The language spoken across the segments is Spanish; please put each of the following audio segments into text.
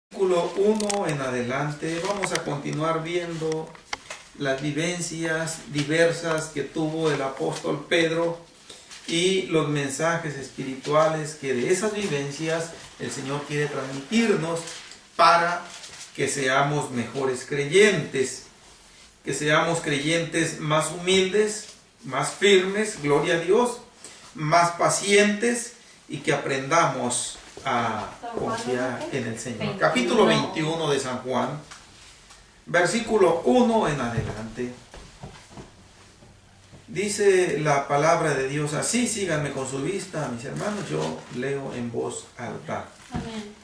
Versículo 1 en adelante vamos a continuar viendo las vivencias diversas que tuvo el apóstol Pedro y los mensajes espirituales que de esas vivencias el Señor quiere transmitirnos para que seamos mejores creyentes, que seamos creyentes más humildes, más firmes, gloria a Dios, más pacientes y que aprendamos a confiar en el Señor. Capítulo 21 de San Juan, versículo 1 en adelante. Dice la palabra de Dios así, síganme con su vista, mis hermanos, yo leo en voz alta. Amén.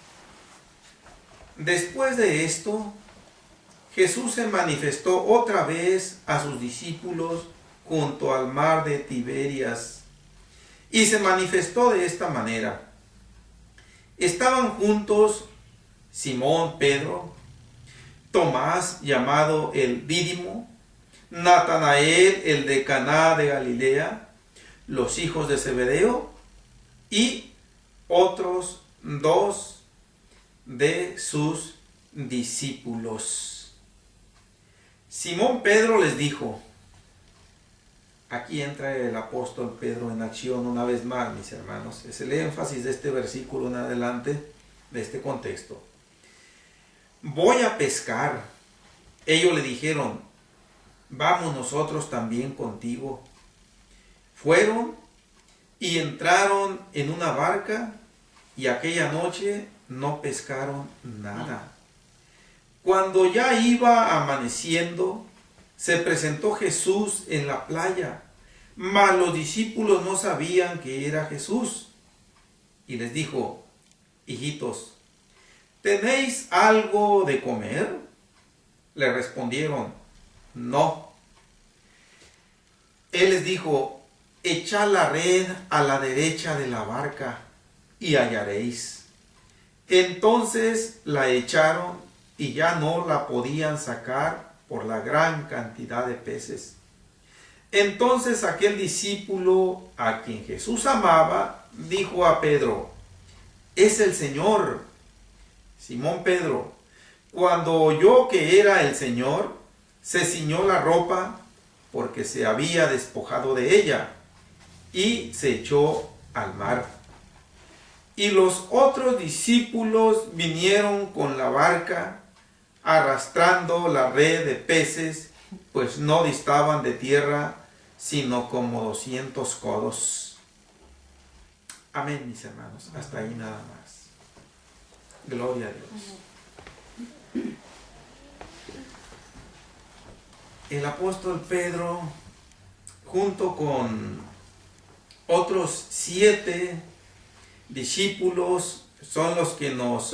Después de esto, Jesús se manifestó otra vez a sus discípulos junto al mar de Tiberias, y se manifestó de esta manera. Estaban juntos Simón Pedro, Tomás llamado el Dídimo, Natanael el de Caná de Galilea, los hijos de Zebedeo y otros dos de sus discípulos. Simón Pedro les dijo, aquí entra el apóstol Pedro en acción una vez más, mis hermanos. Es el énfasis de este versículo en adelante, de este contexto. Voy a pescar. Ellos le dijeron, vamos nosotros también contigo. Fueron y entraron en una barca y aquella noche no pescaron nada. Cuando ya iba amaneciendo, se presentó Jesús en la playa, mas los discípulos no sabían que era Jesús. Y les dijo, hijitos, ¿tenéis algo de comer? Le respondieron, no. Él les dijo, echad la red a la derecha de la barca y hallaréis. Entonces la echaron y ya no la podían sacar por la gran cantidad de peces. Entonces aquel discípulo a quien Jesús amaba, dijo a Pedro, es el Señor. Simón Pedro, cuando oyó que era el Señor, se ciñó la ropa porque se había despojado de ella y se echó al mar. Y los otros discípulos vinieron con la barca arrastrando la red de peces, pues no distaban de tierra, sino como 200 codos. Amén, mis hermanos. Hasta ahí nada más. Gloria a Dios. El apóstol Pedro, junto con otros 7 discípulos, son los que nos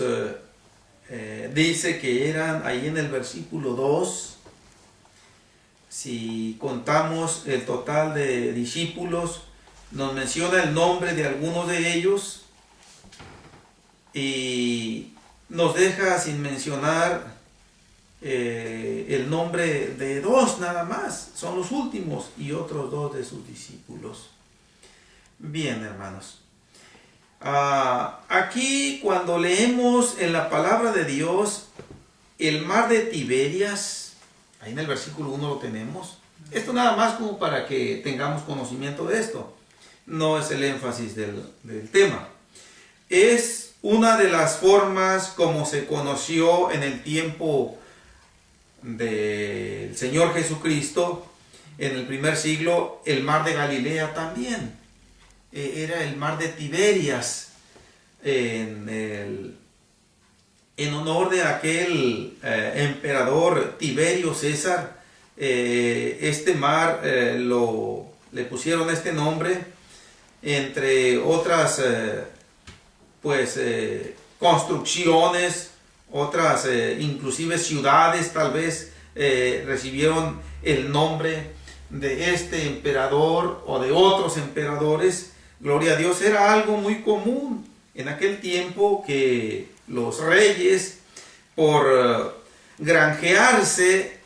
dice que eran ahí en el versículo 2. Si contamos el total de discípulos, nos menciona el nombre de algunos de ellos y nos deja sin mencionar el nombre de 2 nada más. Son los últimos y otros 2 de sus discípulos. Bien, hermanos. Aquí cuando leemos en la palabra de Dios el mar de Tiberias, ahí en el versículo 1 lo tenemos. Esto nada más como para que tengamos conocimiento de esto. No es el énfasis del tema. Es una de las formas como se conoció en el tiempo del Señor Jesucristo, en el primer siglo, el mar de Galilea también. Era el mar de Tiberias, en honor de aquel emperador Tiberio César. Este mar le pusieron este nombre, entre otras construcciones, otras inclusive ciudades tal vez recibieron el nombre de este emperador o de otros emperadores. Gloria a Dios, era algo muy común en aquel tiempo que los reyes, por granjearse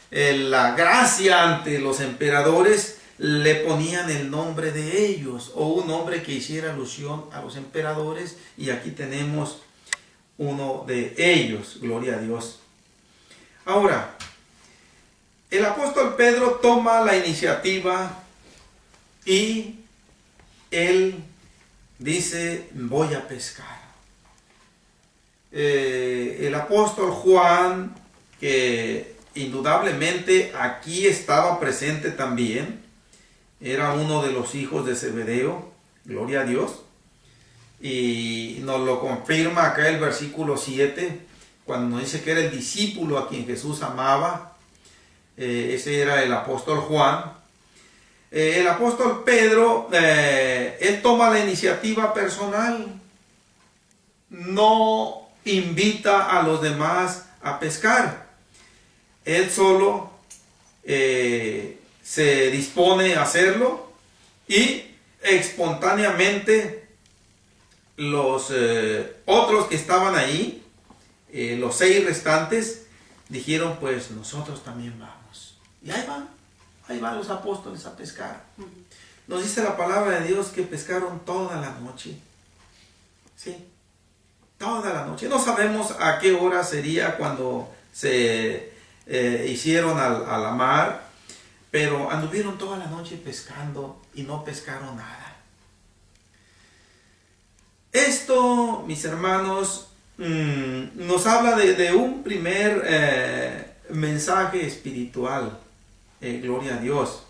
la gracia ante los emperadores, le ponían el nombre de ellos o un nombre que hiciera alusión a los emperadores. Y aquí tenemos uno de ellos. Gloria a Dios. Ahora, el apóstol Pedro toma la iniciativa y él dice, voy a pescar. El apóstol Juan, que indudablemente aquí estaba presente también, era uno de los hijos de Zebedeo, gloria a Dios, y nos lo confirma acá el versículo 7, cuando nos dice que era el discípulo a quien Jesús amaba. Ese era el apóstol Juan. El apóstol Pedro, él toma la iniciativa personal, no invita a los demás a pescar. Él solo se dispone a hacerlo y espontáneamente los otros que estaban ahí, los 6 restantes, dijeron, pues nosotros también vamos. Y ahí van los apóstoles a pescar. Nos dice la palabra de Dios que pescaron toda la noche. Sí, toda la noche. No sabemos a qué hora sería cuando se hicieron a la mar, pero anduvieron toda la noche pescando y no pescaron nada. Esto, mis hermanos, nos habla de un primer mensaje espiritual. Gloria a Dios.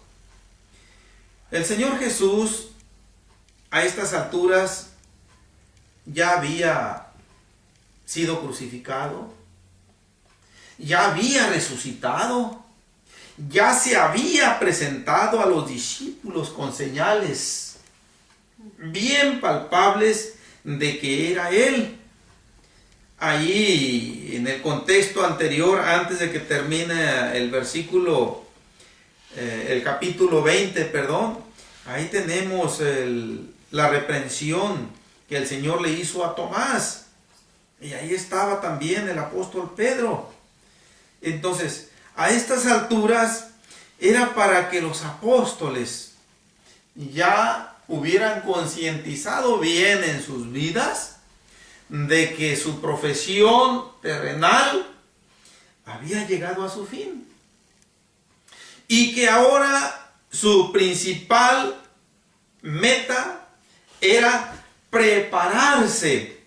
El Señor Jesús a estas alturas ya había sido crucificado, ya había resucitado, ya se había presentado a los discípulos con señales bien palpables de que era Él. Ahí en el contexto anterior, antes de que termine el versículo, el capítulo 20, perdón, ahí tenemos la reprensión que el Señor le hizo a Tomás. Y ahí estaba también el apóstol Pedro. Entonces, a estas alturas era para que los apóstoles ya hubieran concientizado bien en sus vidas de que su profesión terrenal había llegado a su fin. Y que ahora su principal meta era prepararse,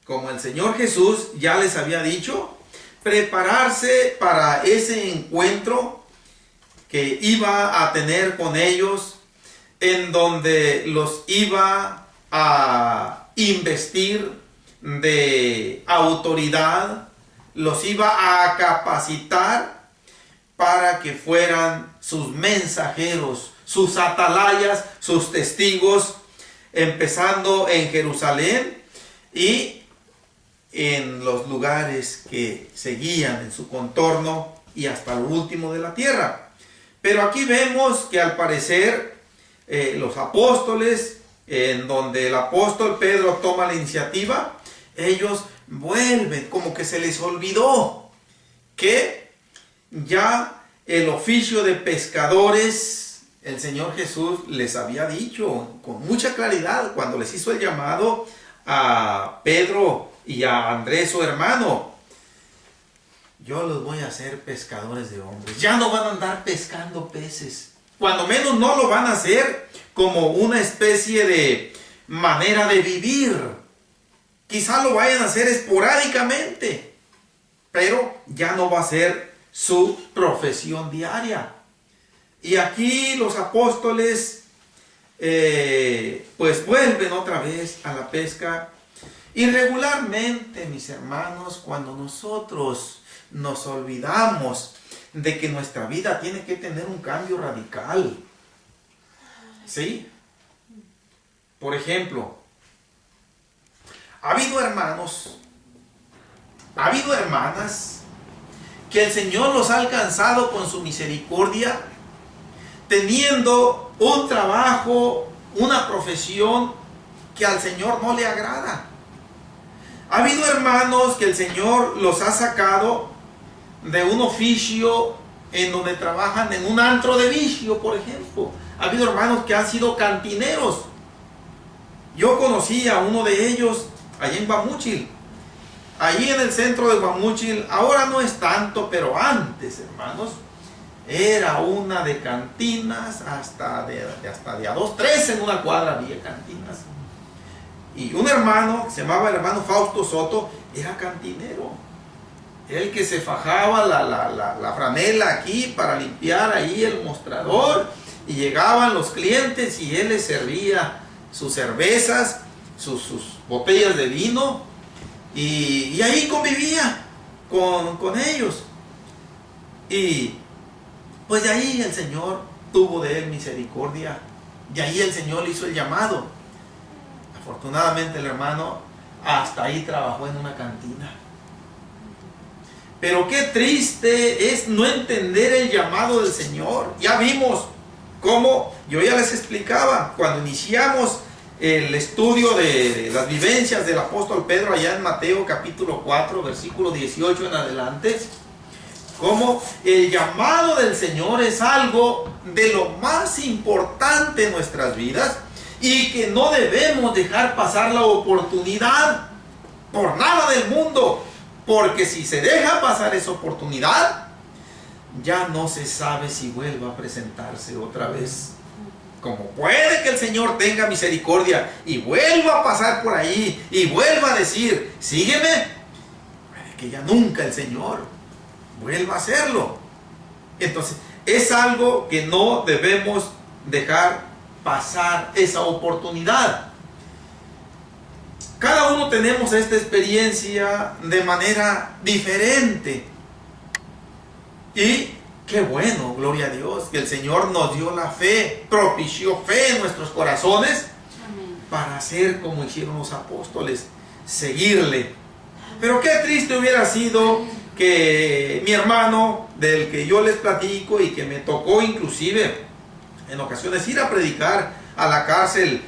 como el Señor Jesús ya les había dicho, prepararse para ese encuentro que iba a tener con ellos, en donde los iba a investir de autoridad, los iba a capacitar para que fueran sus mensajeros, sus atalayas, sus testigos, empezando en Jerusalén y en los lugares que seguían en su contorno y hasta lo último de la tierra. Pero aquí vemos que al parecer los apóstoles, en donde el apóstol Pedro toma la iniciativa, ellos vuelven, como que se les olvidó que ya el oficio de pescadores, el Señor Jesús les había dicho con mucha claridad cuando les hizo el llamado a Pedro y a Andrés, su hermano: yo los voy a hacer pescadores de hombres. Ya no van a andar pescando peces. Cuando menos no lo van a hacer como una especie de manera de vivir. Quizá lo vayan a hacer esporádicamente, pero ya no va a ser su profesión diaria. Y aquí los apóstoles pues vuelven otra vez a la pesca. Y regularmente, mis hermanos, cuando nosotros nos olvidamos de que nuestra vida tiene que tener un cambio radical, ¿sí? Por ejemplo, ha habido hermanos, ha habido hermanas que el Señor los ha alcanzado con su misericordia, teniendo un trabajo, una profesión que al Señor no le agrada. Ha habido hermanos que el Señor los ha sacado de un oficio en donde trabajan en un antro de vicio, por ejemplo. Ha habido hermanos que han sido cantineros. Yo conocí a uno de ellos allá en Guamúchil. allí en el centro de Guamúchil, ahora no es tanto, pero antes, hermanos, era una de cantinas, hasta de a 2, 3 en una cuadra había cantinas. Y un hermano, que se llamaba el hermano Fausto Soto, era cantinero. El que se fajaba la franela aquí para limpiar ahí el mostrador, y llegaban los clientes y él les servía sus cervezas, sus botellas de vino, y ahí convivía con ellos. Y pues de ahí el Señor tuvo de él misericordia, y ahí el Señor le hizo el llamado. Afortunadamente el hermano hasta ahí trabajó en una cantina. Pero qué triste es no entender el llamado del Señor. Ya vimos cómo, yo ya les explicaba, cuando iniciamos el estudio de las vivencias del apóstol Pedro allá en Mateo capítulo 4, versículo 18 en adelante, cómo el llamado del Señor es algo de lo más importante en nuestras vidas y que no debemos dejar pasar la oportunidad por nada del mundo. Porque si se deja pasar esa oportunidad, ya no se sabe si vuelva a presentarse otra vez. Como puede que el Señor tenga misericordia y vuelva a pasar por ahí y vuelva a decir, sígueme, puede que ya nunca el Señor vuelva a hacerlo. Entonces, es algo que no debemos dejar pasar esa oportunidad. Cada uno tenemos esta experiencia de manera diferente. Y qué bueno, gloria a Dios, que el Señor nos dio la fe, propició fe en nuestros corazones. Amén. Para hacer como hicieron los apóstoles, seguirle. Pero qué triste hubiera sido que mi hermano, del que yo les platico y que me tocó inclusive en ocasiones ir a predicar a la cárcel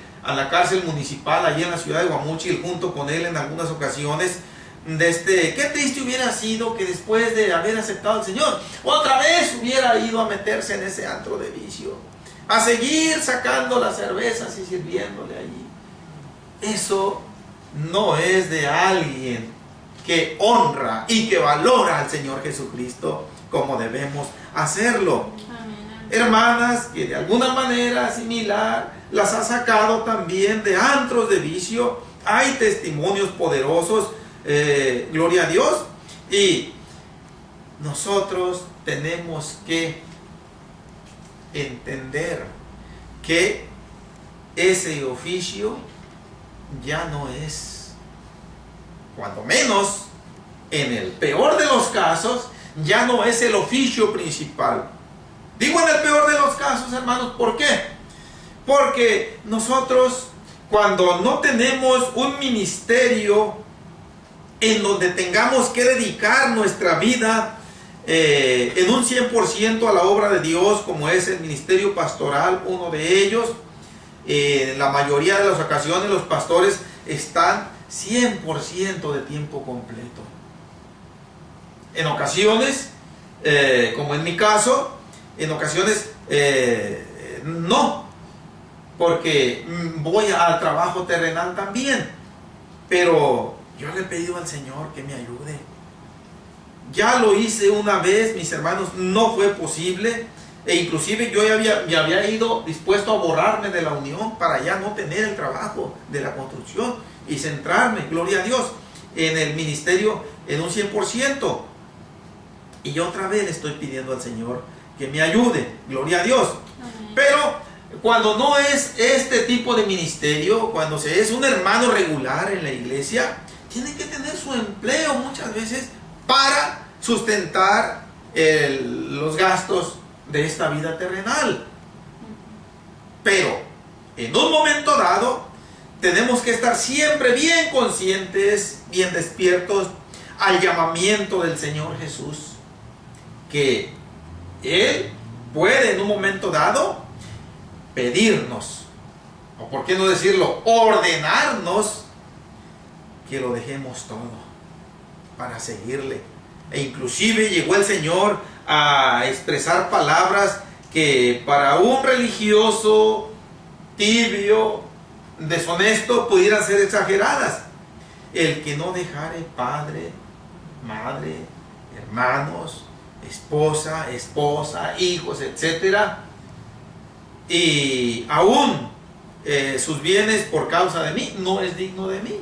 municipal allí en la ciudad de Guamúchil, junto con él en algunas ocasiones, qué triste hubiera sido que después de haber aceptado al Señor, otra vez hubiera ido a meterse en ese antro de vicio, a seguir sacando las cervezas y sirviéndole allí. Eso no es de alguien que honra y que valora al Señor Jesucristo como debemos hacerlo. Amén. Hermanas que de alguna manera similar las ha sacado también de antros de vicio. Hay testimonios poderosos, gloria a Dios, y nosotros tenemos que entender que ese oficio ya no es, cuando menos en el peor de los casos, ya no es el oficio principal. Digo en el peor de los casos, hermanos, ¿por qué? Porque nosotros, cuando no tenemos un ministerio en donde tengamos que dedicar nuestra vida en un 100% a la obra de Dios, como es el ministerio pastoral, uno de ellos, en la mayoría de las ocasiones los pastores están 100% de tiempo completo. En ocasiones, como en mi caso, en ocasiones no, porque voy al trabajo terrenal también, pero yo le he pedido al Señor que me ayude. Ya lo hice una vez, mis hermanos, no fue posible, e inclusive yo me había ido dispuesto a borrarme de la unión para ya no tener el trabajo de la construcción y centrarme, gloria a Dios, en el ministerio en un 100%. Y yo otra vez le estoy pidiendo al Señor que me ayude, gloria a Dios. Amén. Pero cuando no es este tipo de ministerio, cuando se es un hermano regular en la iglesia, tiene que tener su empleo muchas veces para sustentar los gastos de esta vida terrenal. Pero en un momento dado tenemos que estar siempre bien conscientes, bien despiertos al llamamiento del Señor Jesús, que Él puede en un momento dado pedirnos, o por qué no decirlo, ordenarnos que lo dejemos todo para seguirle. E inclusive llegó el Señor a expresar palabras que para un religioso tibio, deshonesto, pudieran ser exageradas. el que no dejare padre, madre, hermanos, esposa, hijos, etcétera, y aún sus bienes por causa de mí, no es digno de mí.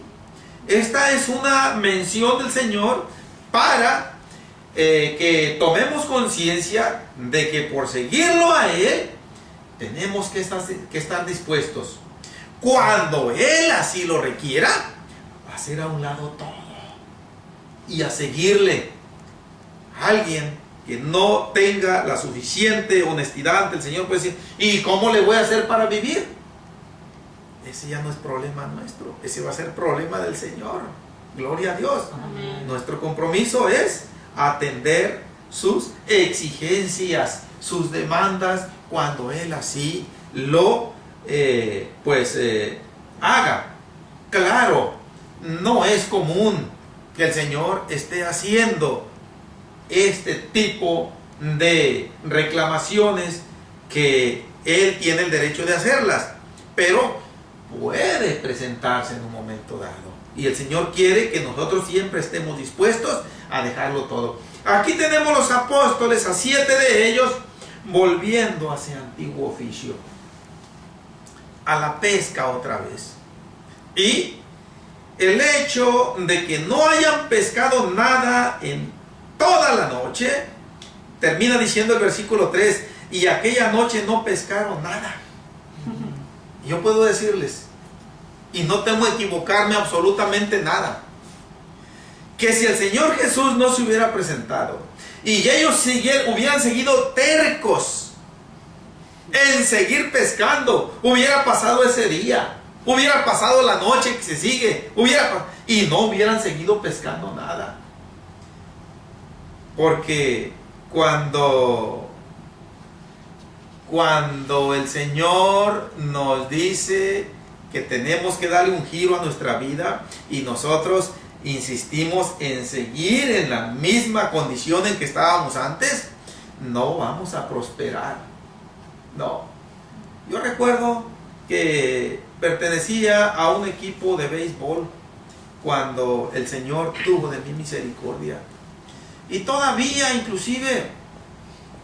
Esta es una mención del Señor para que tomemos conciencia de que por seguirlo a Él tenemos que estar dispuestos, cuando Él así lo requiera, a hacer a un lado todo y a seguirle. Alguien que no tenga la suficiente honestidad ante el Señor puede decir: ¿y cómo le voy a hacer para vivir? Ese ya no es problema nuestro, ese va a ser problema del Señor. Gloria a Dios. Amén. Nuestro compromiso es atender sus exigencias, sus demandas, cuando Él así lo haga. Claro, no es común que el Señor esté haciendo este tipo de reclamaciones, que Él tiene el derecho de hacerlas, pero puede presentarse en un momento dado, y el Señor quiere que nosotros siempre estemos dispuestos a dejarlo todo. Aquí tenemos los apóstoles, a 7 de ellos, volviendo a ese antiguo oficio, a la pesca otra vez. Y el hecho de que no hayan pescado nada en toda la noche, termina diciendo el versículo 3, y aquella noche no pescaron nada. Yo puedo decirles, y no temo equivocarme absolutamente nada, que si el Señor Jesús no se hubiera presentado y ellos hubieran seguido tercos en seguir pescando, hubiera pasado ese día, hubiera pasado la noche que se sigue, y no hubieran seguido pescando nada. Porque cuando el Señor nos dice que tenemos que darle un giro a nuestra vida y nosotros insistimos en seguir en la misma condición en que estábamos antes, no vamos a prosperar. No. Yo recuerdo que pertenecía a un equipo de béisbol cuando el Señor tuvo de mí misericordia. Y todavía, inclusive,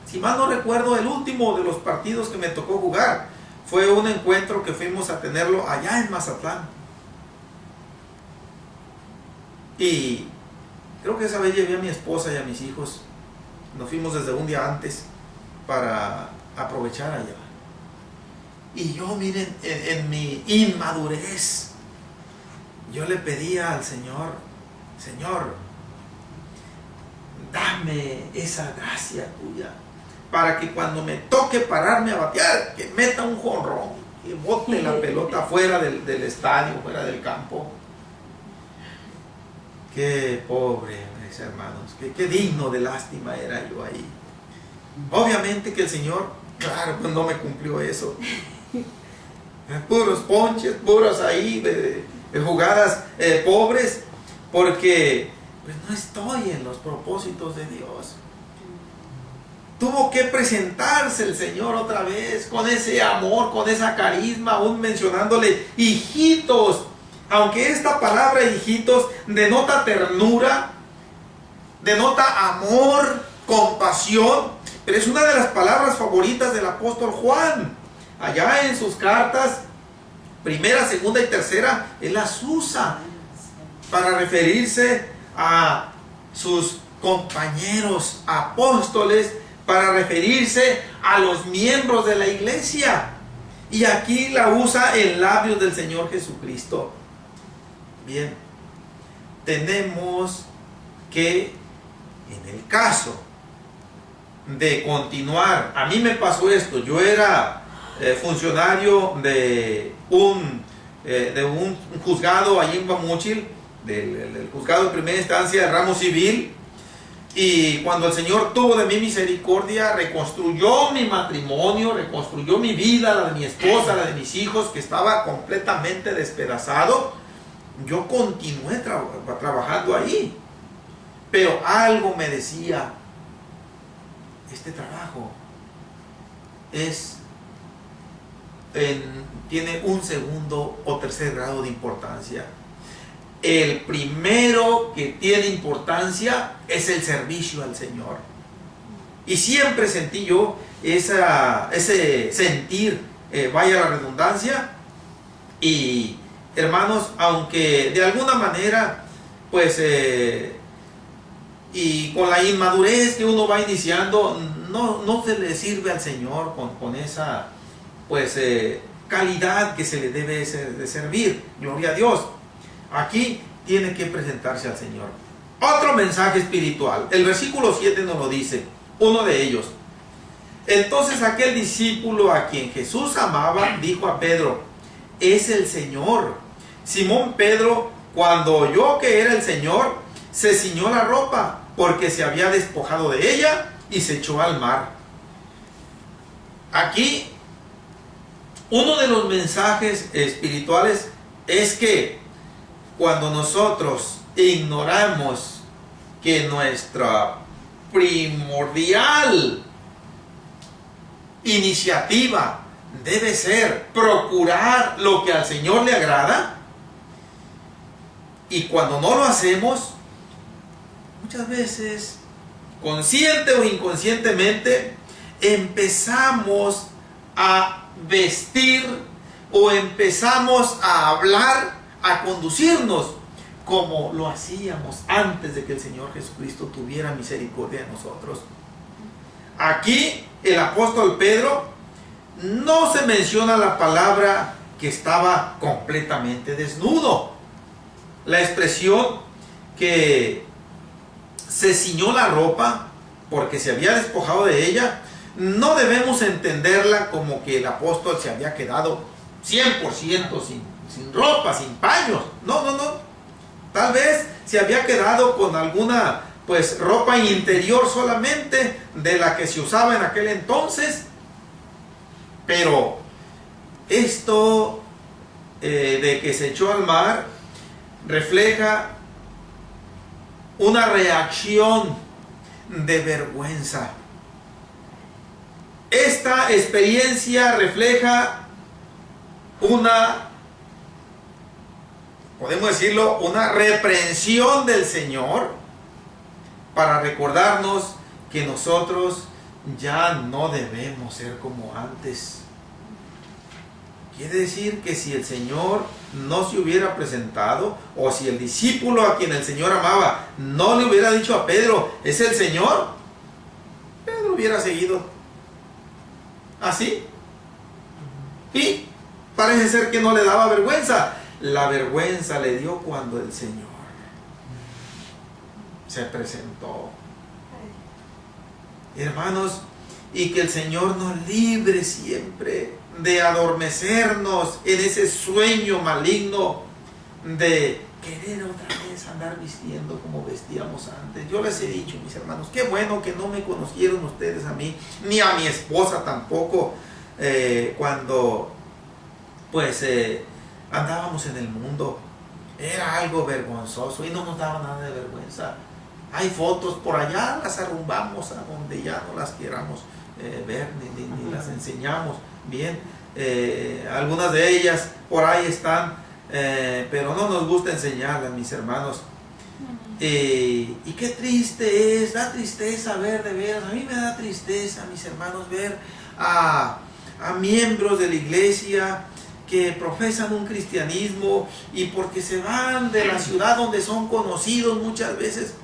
si mal no recuerdo, el último de los partidos que me tocó jugar fue un encuentro que fuimos a tenerlo allá en Mazatlán. Y creo que esa vez llevé a mi esposa y a mis hijos. Nos fuimos desde un día antes para aprovechar allá. Y yo, miren, en mi inmadurez, yo le pedía al Señor: Señor, dame esa gracia tuya, para que cuando me toque pararme a batear, que meta un jonrón, que bote la pelota fuera del estadio, fuera del campo. Qué pobre, mis hermanos, qué digno de lástima era yo ahí. Obviamente que el Señor, claro, pues no me cumplió eso. Puros ponches, puros ahí de jugadas pobres, porque pues no estoy en los propósitos de Dios. Tuvo que presentarse el Señor otra vez con ese amor, con esa carisma, aún mencionándole hijitos. Aunque esta palabra hijitos denota ternura, denota amor, compasión, pero es una de las palabras favoritas del apóstol Juan. Allá en sus cartas, primera, segunda y tercera, él las usa para referirse a sus compañeros apóstoles, para referirse a los miembros de la iglesia. Y aquí la usa en labios del Señor Jesucristo. Bien, tenemos que, en el caso de continuar, a mí me pasó esto, yo era funcionario de un juzgado allí en Guamúchil, del juzgado de primera instancia de ramo civil, y cuando el Señor tuvo de mí misericordia, reconstruyó mi matrimonio, reconstruyó mi vida, la de mi esposa, la de mis hijos, que estaba completamente despedazado. Yo continué trabajando ahí, pero algo me decía: este trabajo tiene un segundo o tercer grado de importancia. el primero que tiene importancia es el servicio al Señor. Y siempre sentí yo ese sentir, vaya la redundancia, y hermanos, aunque de alguna manera, pues, y con la inmadurez que uno va iniciando, no se le sirve al Señor con esa, pues, calidad que se le debe de servir. Gloria a Dios. Aquí tiene que presentarse al Señor. Otro mensaje espiritual. El versículo 7 nos lo dice, uno de ellos. Entonces aquel discípulo a quien Jesús amaba dijo a Pedro: es el Señor. Simón Pedro, cuando oyó que era el Señor, se ciñó la ropa porque se había despojado de ella y se echó al mar. Aquí, uno de los mensajes espirituales es que cuando nosotros ignoramos que nuestra primordial iniciativa debe ser procurar lo que al Señor le agrada, y cuando no lo hacemos, muchas veces, consciente o inconscientemente, empezamos a vestir o empezamos a hablar, a conducirnos como lo hacíamos antes de que el Señor Jesucristo tuviera misericordia de nosotros. Aquí el apóstol Pedro no se menciona la palabra que estaba completamente desnudo. La expresión que se ciñó la ropa porque se había despojado de ella, no debemos entenderla como que el apóstol se había quedado 100% sin ropa, sin paños. No. Tal vez se había quedado con alguna, pues, ropa interior solamente de la que se usaba en aquel entonces. Pero esto de que se echó al mar refleja una reacción de vergüenza. Esta experiencia refleja podemos decirlo, una reprensión del Señor para recordarnos que nosotros ya no debemos ser como antes. Quiere decir que si el Señor no se hubiera presentado, o si el discípulo a quien el Señor amaba no le hubiera dicho a Pedro: es el Señor, Pedro hubiera seguido así. Y parece ser que no le daba vergüenza. La vergüenza le dio cuando el Señor se presentó. Hermanos, y que el Señor nos libre siempre de adormecernos en ese sueño maligno de querer otra vez andar vistiendo como vestíamos antes. Yo les he dicho, mis hermanos, qué bueno que no me conocieron ustedes a mí, ni a mi esposa tampoco, cuando pues andábamos en el mundo. Era algo vergonzoso y no nos daba nada de vergüenza. Hay fotos por allá, las arrumbamos a donde ya no las queramos ver, ni las enseñamos bien. Algunas de ellas por ahí están, pero no nos gusta enseñarlas, mis hermanos. Y qué triste es, da tristeza ver, de veras, a mí me da tristeza, mis hermanos, ver a miembros de la iglesia que profesan un cristianismo, y porque se van de la ciudad donde son conocidos muchas veces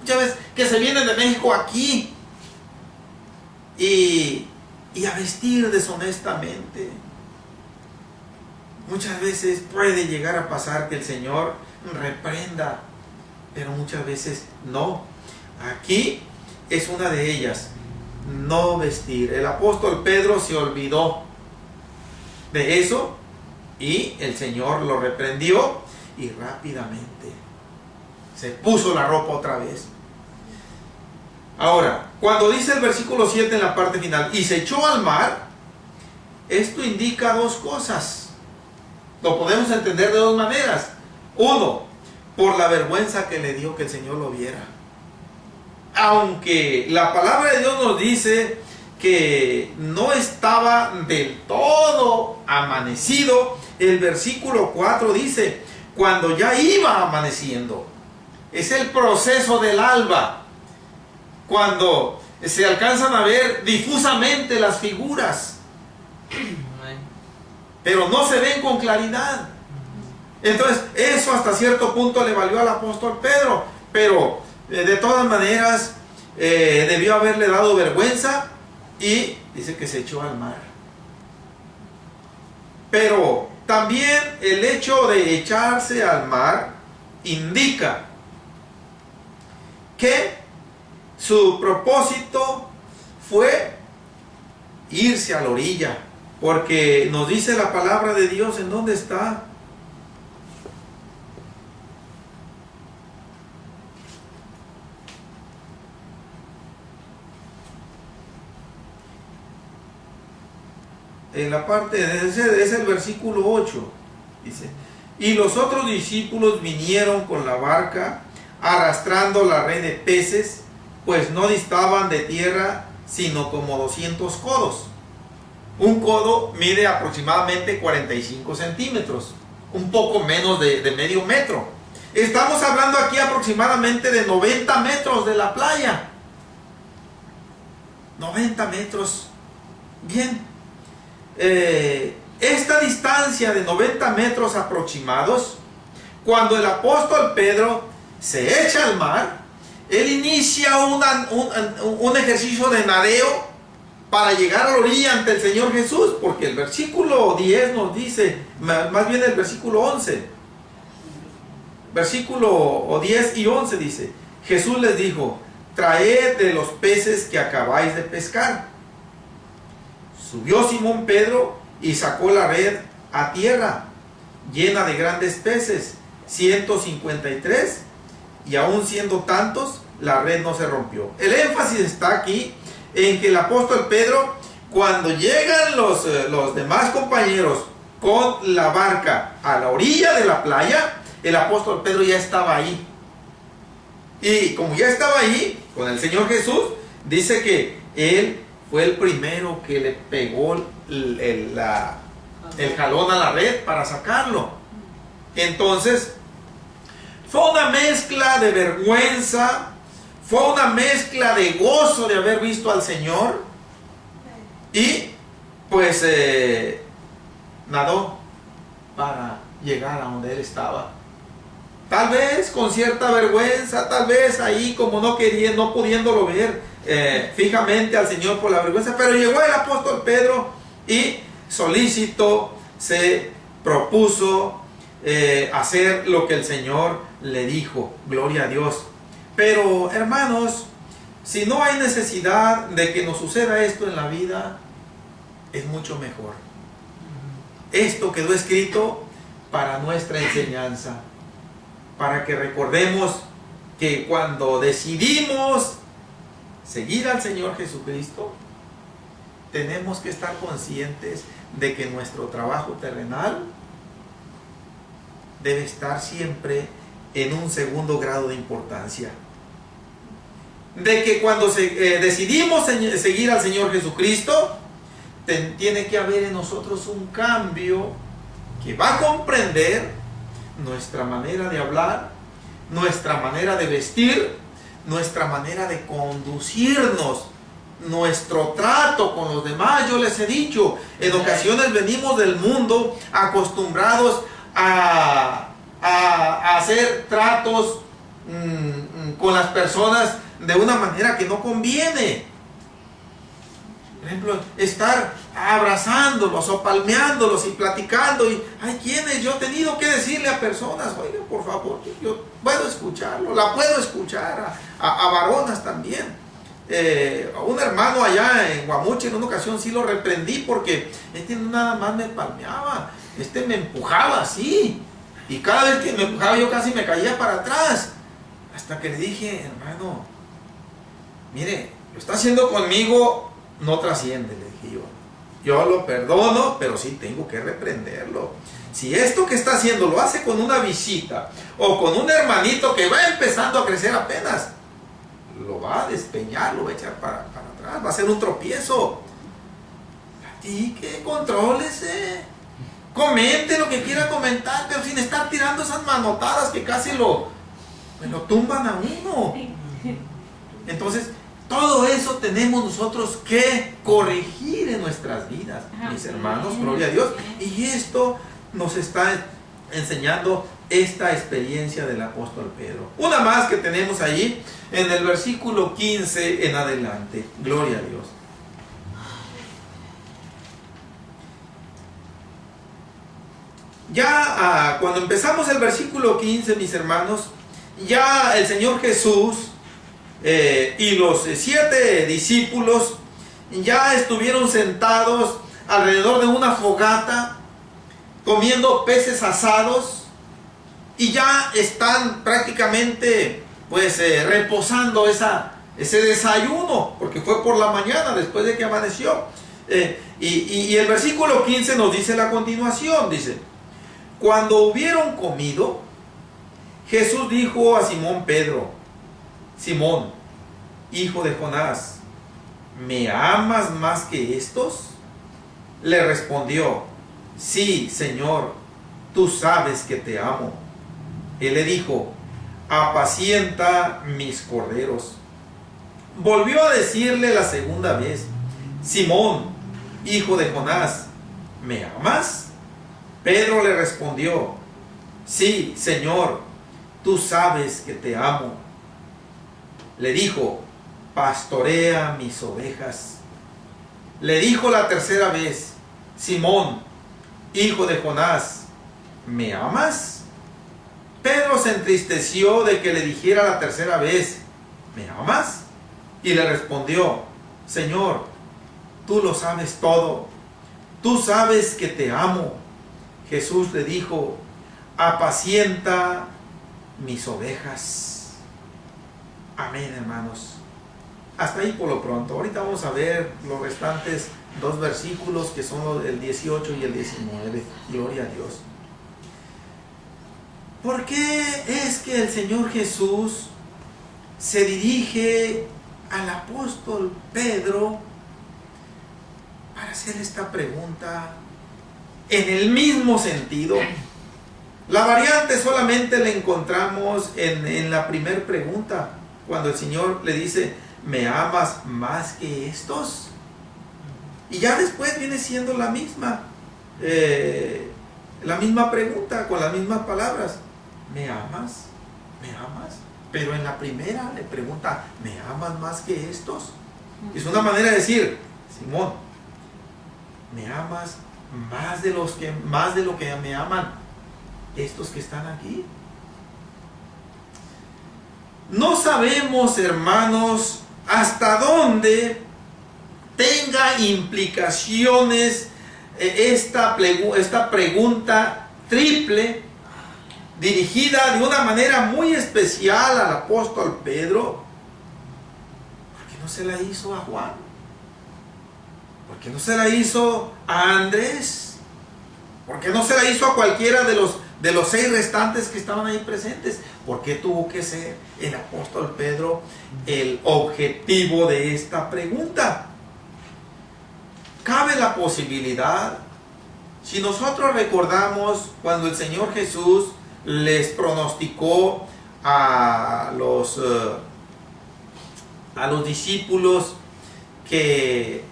que se vienen de México aquí y a vestir deshonestamente. Muchas veces puede llegar a pasar que el Señor reprenda, pero muchas veces no. Aquí es una de ellas, no vestir. El apóstol Pedro se olvidó de eso y el Señor lo reprendió y rápidamente se puso la ropa otra vez. Ahora, cuando dice el versículo 7 en la parte final, y se echó al mar, esto indica dos cosas. Lo podemos entender de dos maneras. Uno, por la vergüenza que le dio que el Señor lo viera. Aunque la palabra de Dios nos dice que no estaba del todo amanecido, el versículo 4 dice: cuando ya iba amaneciendo. Es el proceso del alba, cuando se alcanzan a ver difusamente las figuras, pero no se ven con claridad. Entonces eso hasta cierto punto le valió al apóstol Pedro, pero de todas maneras debió haberle dado vergüenza y dice que se echó al mar. Pero también el hecho de echarse al mar indica que su propósito fue irse a la orilla, porque nos dice la palabra de Dios. ¿En dónde está? En la parte, es el versículo 8, dice: y los otros discípulos vinieron con la barca, arrastrando la red de peces, pues no distaban de tierra sino como 200 codos. Un codo mide aproximadamente 45 centímetros, un poco menos de medio metro. Estamos hablando aquí aproximadamente de 90 metros de la playa. 90 metros. Bien. Esta distancia de 90 metros aproximados, cuando el apóstol Pedro se echa al mar, él inicia un ejercicio de nadeo para llegar a la orilla ante el Señor Jesús, porque el versículo 10 nos dice, más bien el versículo 11, versículo 10 y 11 dice: Jesús les dijo, traed de los peces que acabáis de pescar. Subió Simón Pedro y sacó la red a tierra, llena de grandes peces, 153, y aún siendo tantos, la red no se rompió. El énfasis está aquí en que el apóstol Pedro, cuando llegan los demás compañeros con la barca a la orilla de la playa, el apóstol Pedro ya estaba ahí. Y como ya estaba ahí con el Señor Jesús, dice que él fue el primero que le pegó el jalón a la red para sacarlo. Entonces, fue una mezcla de vergüenza, fue una mezcla de gozo de haber visto al Señor, y pues nadó para llegar a donde él estaba. Tal vez con cierta vergüenza, tal vez ahí como no pudiéndolo ver fijamente al Señor por la vergüenza, pero llegó el apóstol Pedro y solícito se propuso hacer lo que el Señor le dijo. Gloria a Dios. Pero hermanos, si no hay necesidad de que nos suceda esto en la vida, es mucho mejor. Esto quedó escrito para nuestra enseñanza, para que recordemos que cuando decidimos seguir al Señor Jesucristo, tenemos que estar conscientes de que nuestro trabajo terrenal debe estar siempre en un segundo grado de importancia. De que cuando decidimos seguir al Señor Jesucristo, tiene que haber en nosotros un cambio que va a comprender nuestra manera de hablar, nuestra manera de vestir, nuestra manera de conducirnos, nuestro trato con los demás. Yo les he dicho, en ocasiones venimos del mundo acostumbrados a hacer tratos con las personas de una manera que no conviene. Por ejemplo, estar abrazándolos o palmeándolos y platicando, y hay quienes yo he tenido que decirle a personas: oiga, por favor, yo puedo escucharlo, la puedo escuchar, a varonas también. A un hermano allá en Guamuchi en una ocasión sí lo reprendí porque nada más me palmeaba, me empujaba así, y cada vez que me empujaba yo casi me caía para atrás, hasta que le dije: hermano, mire, lo está haciendo conmigo, no trasciende, le dije yo. Yo lo perdono, pero sí tengo que reprenderlo. Si esto que está haciendo lo hace con una visita o con un hermanito que va empezando a crecer apenas, lo va a despeñar, lo va a echar para atrás, va a ser un tropiezo. Y que contrólese. Comente lo que quiera comentar, pero sin estar tirando esas manotadas que casi lo tumban a uno. Entonces, todo eso tenemos nosotros que corregir en nuestras vidas, mis hermanos, gloria a Dios. Y esto nos está enseñando esta experiencia del apóstol Pedro. Una más que tenemos allí en el versículo 15 en adelante. Gloria a Dios. Ya cuando empezamos el versículo 15, mis hermanos, ya el Señor Jesús y los 7 discípulos ya estuvieron sentados alrededor de una fogata comiendo peces asados y ya están prácticamente pues reposando ese desayuno, porque fue por la mañana después de que amaneció. Y el versículo 15 nos dice la continuación, dice: cuando hubieron comido, Jesús dijo a Simón Pedro: Simón, hijo de Jonás, ¿me amas más que estos? Le respondió: sí, Señor, tú sabes que te amo. Él le dijo: apacienta mis corderos. Volvió a decirle la segunda vez: Simón, hijo de Jonás, ¿me amas? Pedro le respondió: sí, Señor, tú sabes que te amo. Le dijo: pastorea mis ovejas. Le dijo la tercera vez: Simón, hijo de Jonás, ¿me amas? Pedro se entristeció de que le dijera la tercera vez: ¿me amas? Y le respondió: Señor, tú lo sabes todo, tú sabes que te amo. Jesús le dijo: apacienta mis ovejas. Amén, hermanos. Hasta ahí por lo pronto. Ahorita vamos a ver los restantes 2 versículos, que son el 18 y el 19. Gloria a Dios. ¿Por qué es que el Señor Jesús se dirige al apóstol Pedro para hacer esta pregunta en el mismo sentido? La variante solamente la encontramos en la primera pregunta, cuando el Señor le dice: ¿me amas más que estos? Y ya después viene siendo la misma pregunta, con las mismas palabras: ¿me amas? ¿Me amas? Pero en la primera le pregunta: ¿me amas más que estos? Es una manera de decir: Simón, ¿me amas más de lo que me aman estos que están aquí? No sabemos, hermanos, hasta dónde tenga implicaciones esta pregunta triple, dirigida de una manera muy especial al apóstol Pedro. ¿Por qué no se la hizo a Juan? ¿Por qué no se la hizo a Andrés? ¿Por qué no se la hizo a cualquiera de los 6 restantes que estaban ahí presentes? ¿Por qué tuvo que ser el apóstol Pedro el objetivo de esta pregunta? Cabe la posibilidad, si nosotros recordamos cuando el Señor Jesús les pronosticó a los discípulos que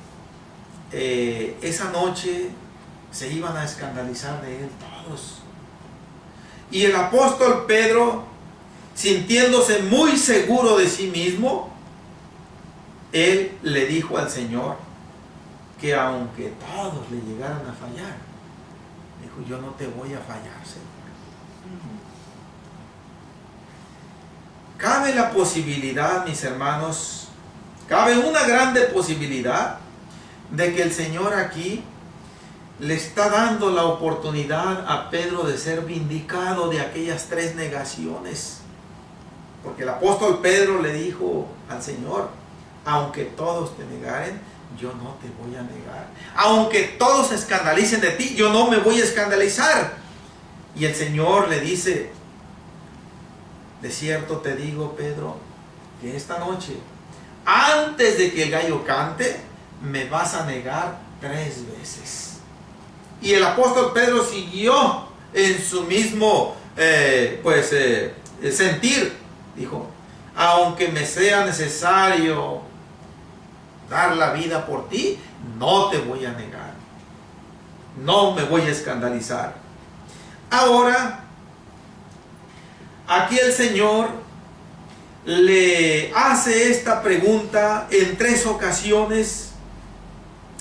esa noche se iban a escandalizar de él todos. Y el apóstol Pedro, sintiéndose muy seguro de sí mismo, él le dijo al Señor que aunque todos le llegaran a fallar, dijo: yo no te voy a fallar, Señor. Cabe la posibilidad, mis hermanos, cabe una grande posibilidad de que el Señor aquí le está dando la oportunidad a Pedro de ser vindicado de aquellas 3 negaciones. Porque el apóstol Pedro le dijo al Señor: aunque todos te negaren, yo no te voy a negar. Aunque todos se escandalicen de ti, yo no me voy a escandalizar. Y el Señor le dice: de cierto te digo, Pedro, que esta noche, antes de que el gallo cante, me vas a negar 3 veces. Y el apóstol Pedro siguió en su mismo sentir. Dijo, aunque me sea necesario dar la vida por ti, no te voy a negar. No me voy a escandalizar. Ahora, aquí el Señor le hace esta pregunta en 3 ocasiones.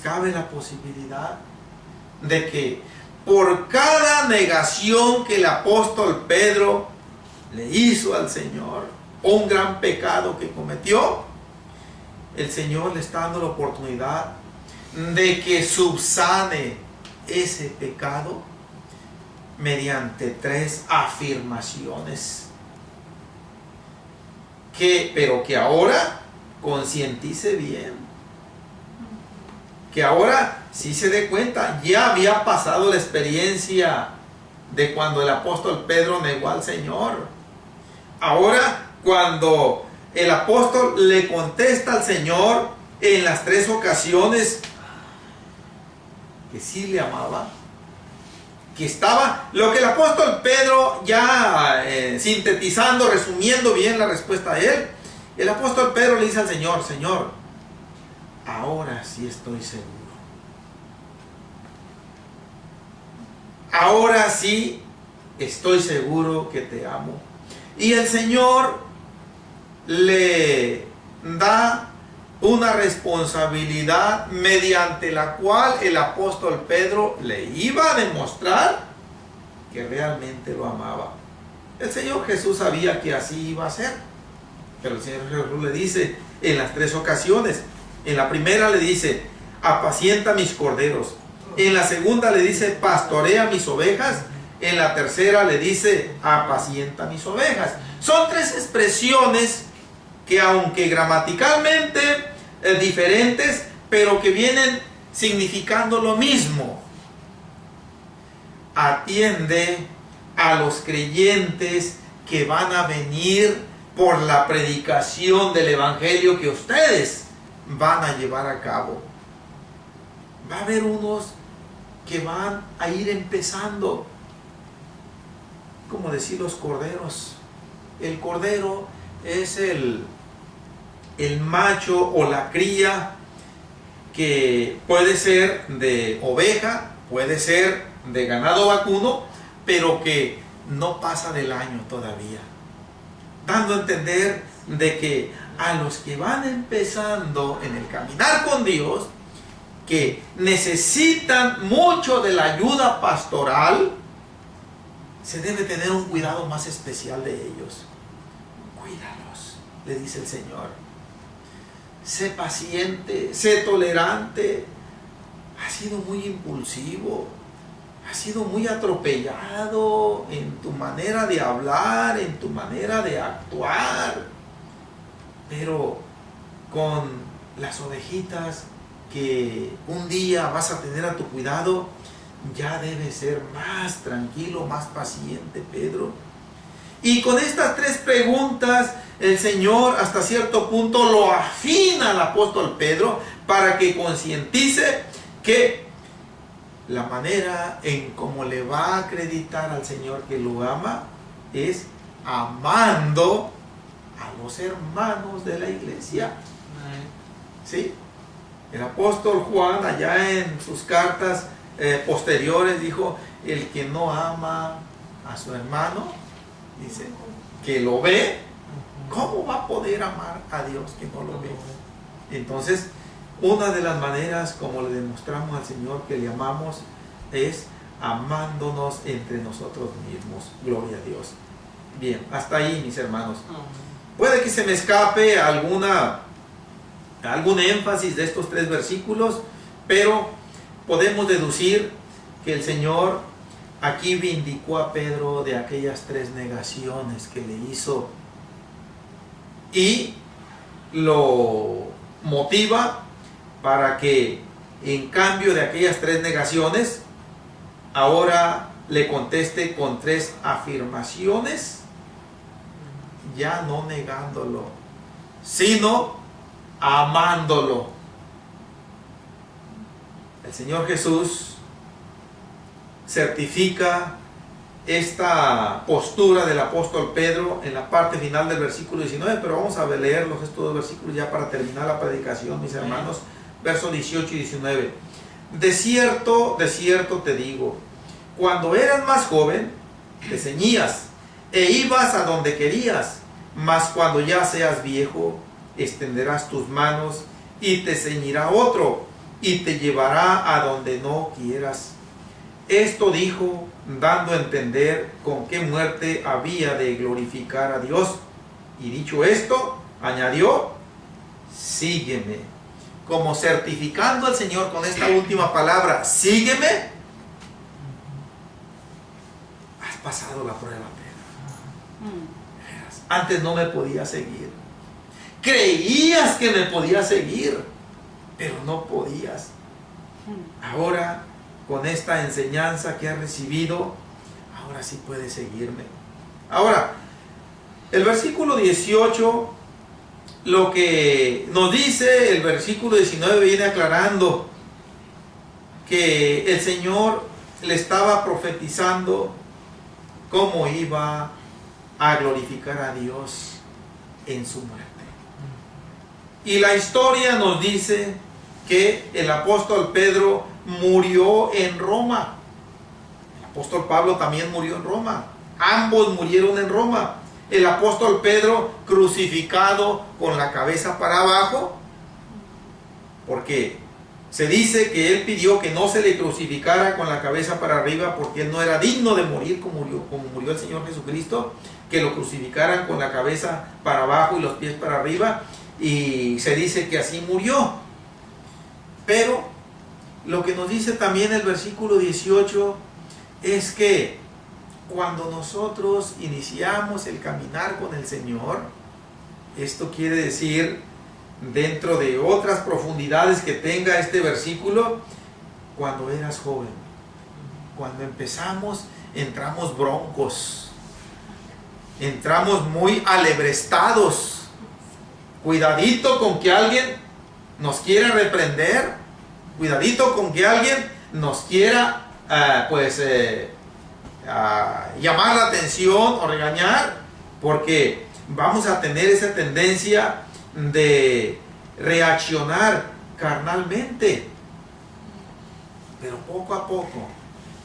Cabe la posibilidad de que por cada negación que el apóstol Pedro le hizo al Señor, un gran pecado que cometió, el Señor le está dando la oportunidad de que subsane ese pecado mediante 3 afirmaciones. Pero que ahora concientice bien. Que ahora sí se dé cuenta, ya había pasado la experiencia de cuando el apóstol Pedro negó al Señor. Ahora, cuando el apóstol le contesta al Señor en las 3 ocasiones que sí le amaba, que estaba, lo que el apóstol Pedro ya sintetizando, resumiendo bien la respuesta a él, el apóstol Pedro le dice al Señor, Señor, ahora sí estoy seguro. Ahora sí estoy seguro que te amo. Y el Señor le da una responsabilidad mediante la cual el apóstol Pedro le iba a demostrar que realmente lo amaba. El Señor Jesús sabía que así iba a ser, pero el Señor Jesús le dice en las 3 ocasiones. En la primera le dice, apacienta mis corderos. En la segunda le dice, pastorea mis ovejas. En la tercera le dice, apacienta mis ovejas. Son 3 expresiones que, aunque gramaticalmente diferentes, pero que vienen significando lo mismo. Atiende a los creyentes que van a venir por la predicación del evangelio que ustedes van a llevar a cabo. Va a haber unos que van a ir empezando, como decir los corderos. El cordero es el macho o la cría, que puede ser de oveja, puede ser de ganado vacuno, pero que no pasa del año todavía, dando a entender de que a los que van empezando en el caminar con Dios, que necesitan mucho de la ayuda pastoral, se debe tener un cuidado más especial de ellos. Cuídalos, le dice el Señor. Sé paciente, sé tolerante. Has sido muy impulsivo, has sido muy atropellado en tu manera de hablar, en tu manera de actuar. Pero con las ovejitas que un día vas a tener a tu cuidado, ya debes ser más tranquilo, más paciente, Pedro. Y con estas 3 preguntas, el Señor hasta cierto punto lo afina al apóstol Pedro para que concientice que la manera en cómo le va a acreditar al Señor que lo ama es amando a los hermanos de la iglesia. ¿Sí? El apóstol Juan, allá en sus cartas posteriores, dijo, el que no ama a su hermano, dice, que lo ve, ¿cómo va a poder amar a Dios que no lo ve? Entonces, una de las maneras como le demostramos al Señor que le amamos es amándonos entre nosotros mismos. Gloria a Dios. Bien, hasta ahí, mis hermanos. Puede que se me escape algún énfasis de estos 3 versículos, pero podemos deducir que el Señor aquí vindicó a Pedro de aquellas 3 negaciones que le hizo y lo motiva para que, en cambio de aquellas 3 negaciones, ahora le conteste con 3 afirmaciones, ya no negándolo, sino amándolo. El Señor Jesús certifica esta postura del apóstol Pedro en la parte final del versículo 19, pero vamos a leerlos estos dos versículos ya para terminar la predicación, mis hermanos. Versos 18 y 19. De cierto te digo, cuando eras más joven, te ceñías e ibas a donde querías, mas cuando ya seas viejo, extenderás tus manos y te ceñirá otro y te llevará a donde no quieras. Esto dijo, dando a entender con qué muerte había de glorificar a Dios. Y dicho esto, añadió, sígueme. Como certificando al Señor con esta última palabra, sígueme. Has pasado la prueba, Pedro. Antes no me podías seguir. Creías que me podías seguir, pero no podías. Ahora, con esta enseñanza que has recibido, ahora sí puedes seguirme. Ahora, el versículo 18, lo que nos dice el versículo 19 viene aclarando que el Señor le estaba profetizando cómo iba a glorificar a Dios en su muerte. Y la historia nos dice que el apóstol Pedro murió en Roma. El apóstol Pablo también murió en Roma. Ambos murieron en Roma. El apóstol Pedro crucificado con la cabeza para abajo, porque se dice que él pidió que no se le crucificara con la cabeza para arriba porque él no era digno de morir como murió el Señor Jesucristo, que lo crucificaran con la cabeza para abajo y los pies para arriba, y se dice que así murió. Pero lo que nos dice también el versículo 18 es que cuando nosotros iniciamos el caminar con el Señor, esto quiere decir, dentro de otras profundidades que tenga este versículo, cuando eras joven, cuando empezamos, entramos broncos, entramos muy alebrestados. Cuidadito con que alguien nos quiera reprender, cuidadito con que alguien nos quiera llamar la atención o regañar, porque vamos a tener esa tendencia de reaccionar carnalmente. Pero poco a poco,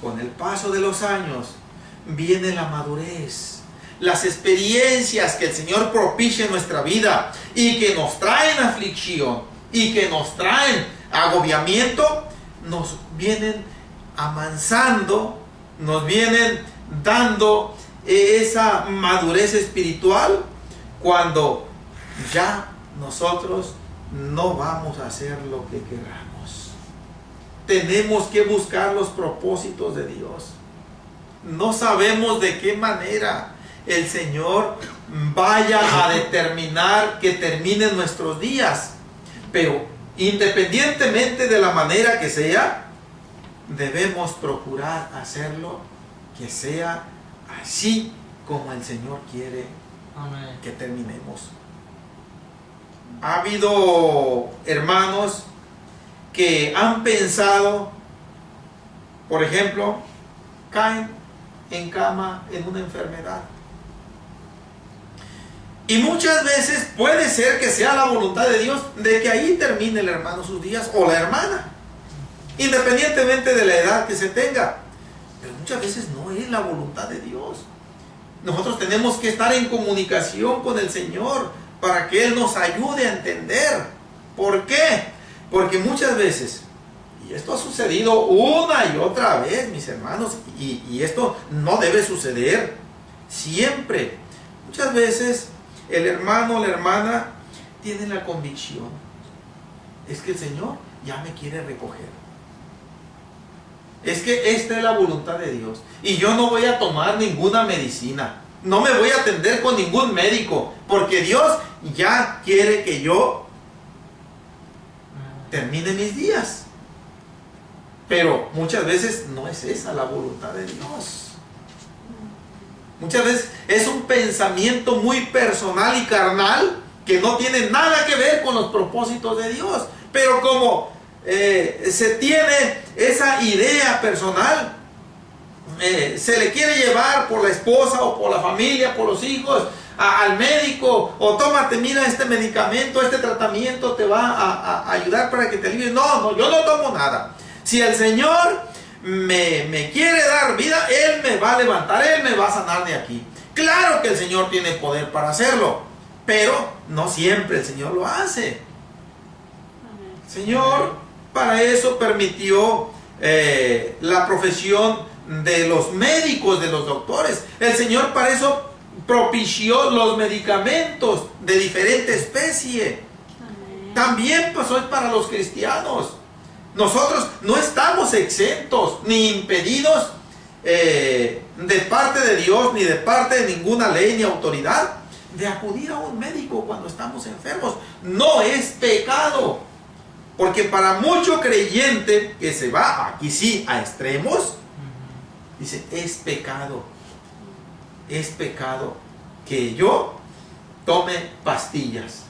con el paso de los años, viene la madurez, las experiencias que el Señor propicia en nuestra vida y que nos traen aflicción y que nos traen agobiamiento, nos vienen amansando, nos vienen dando esa madurez espiritual, cuando ya nosotros no vamos a hacer lo que queramos. Tenemos que buscar los propósitos de Dios. No sabemos de qué manera el Señor vaya a determinar que terminen nuestros días, pero independientemente de la manera que sea, debemos procurar hacerlo que sea así como el Señor quiere que terminemos. Ha habido hermanos que han pensado, por ejemplo, caen en cama en una enfermedad. Y muchas veces puede ser que sea la voluntad de Dios de que ahí termine el hermano sus días, o la hermana, independientemente de la edad que se tenga. Pero muchas veces no es la voluntad de Dios. Nosotros tenemos que estar en comunicación con el Señor para que Él nos ayude a entender. ¿Por qué? Porque muchas veces, y esto ha sucedido una y otra vez, mis hermanos, y esto no debe suceder siempre. Muchas veces el hermano o la hermana tiene la convicción, es que el Señor ya me quiere recoger. Es que esta es la voluntad de Dios. Y yo no voy a tomar ninguna medicina. No me voy a atender con ningún médico. Porque Dios ya quiere que yo termine mis días. Pero muchas veces no es esa la voluntad de Dios. Muchas veces es un pensamiento muy personal y carnal que no tiene nada que ver con los propósitos de Dios. Pero como se tiene esa idea personal, se le quiere llevar por la esposa o por la familia, por los hijos, al médico, o tómate, mira, este medicamento, este tratamiento te va a ayudar para que te alivies. No, yo no tomo nada. Si el Señor me quiere dar vida, Él me va a levantar, Él me va a sanar de aquí. Claro que el Señor tiene poder para hacerlo, pero no siempre el Señor lo hace. El Señor para eso permitió la profesión de los médicos, de los doctores. El Señor para eso propició los medicamentos de diferente especie. También pues hoy para los cristianos. Nosotros no estamos exentos ni impedidos de parte de Dios, ni de parte de ninguna ley ni autoridad, de acudir a un médico cuando estamos enfermos. No es pecado. Porque para mucho creyente que se va, aquí sí, a extremos, dice, es pecado que yo tome pastillas,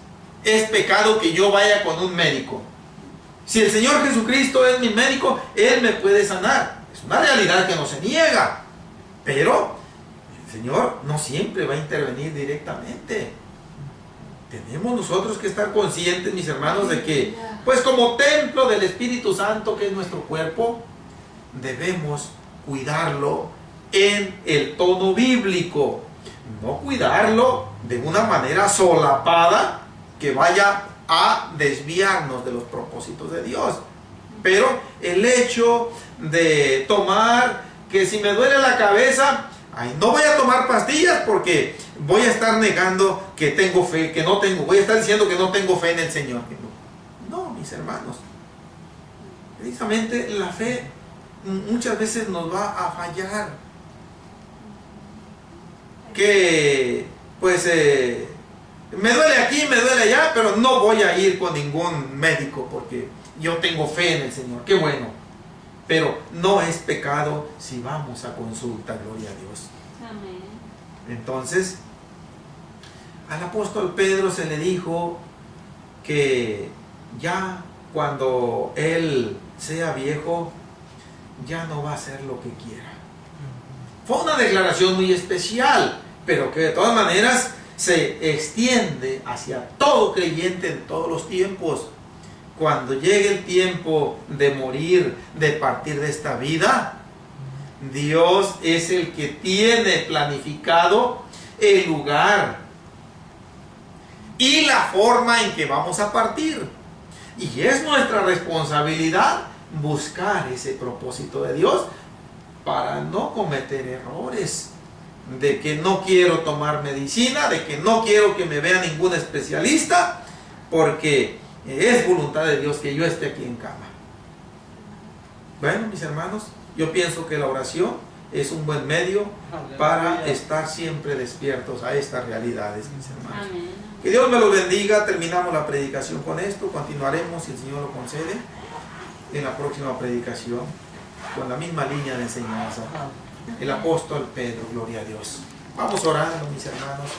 es pecado que yo vaya con un médico. Si el Señor Jesucristo es mi médico, Él me puede sanar. Es una realidad que no se niega, pero el Señor no siempre va a intervenir directamente. Tenemos nosotros que estar conscientes, mis hermanos, de que, pues como templo del Espíritu Santo, que es nuestro cuerpo, debemos cuidarlo en el tono bíblico. No cuidarlo de una manera solapada que vaya a desviarnos de los propósitos de Dios. Pero el hecho de tomar, que si me duele la cabeza, no voy a tomar pastillas porque voy a estar negando que tengo fe, que no tengo, voy a estar diciendo que no tengo fe en el Señor. No, mis hermanos. Precisamente la fe muchas veces nos va a fallar. Que pues me duele aquí, me duele allá, pero no voy a ir con ningún médico porque yo tengo fe en el Señor. Qué bueno. Pero no es pecado si vamos a consulta, gloria a Dios. Amén. Entonces, al apóstol Pedro se le dijo que ya cuando él sea viejo, ya no va a hacer lo que quiera. Fue una declaración muy especial, pero que de todas maneras se extiende hacia todo creyente en todos los tiempos. Cuando llegue el tiempo de morir, de partir de esta vida, Dios es el que tiene planificado el lugar y la forma en que vamos a partir. Y es nuestra responsabilidad buscar ese propósito de Dios para no cometer errores. De que no quiero tomar medicina, de que no quiero que me vea ningún especialista, porque es voluntad de Dios que yo esté aquí en cama. Bueno, mis hermanos, yo pienso que la oración es un buen medio para estar siempre despiertos a estas realidades, mis hermanos. Amén. Que Dios me los bendiga. Terminamos la predicación con esto. Continuaremos, si el Señor lo concede, en la próxima predicación con la misma línea de enseñanza. El apóstol Pedro, gloria a Dios. Vamos orando, mis hermanos.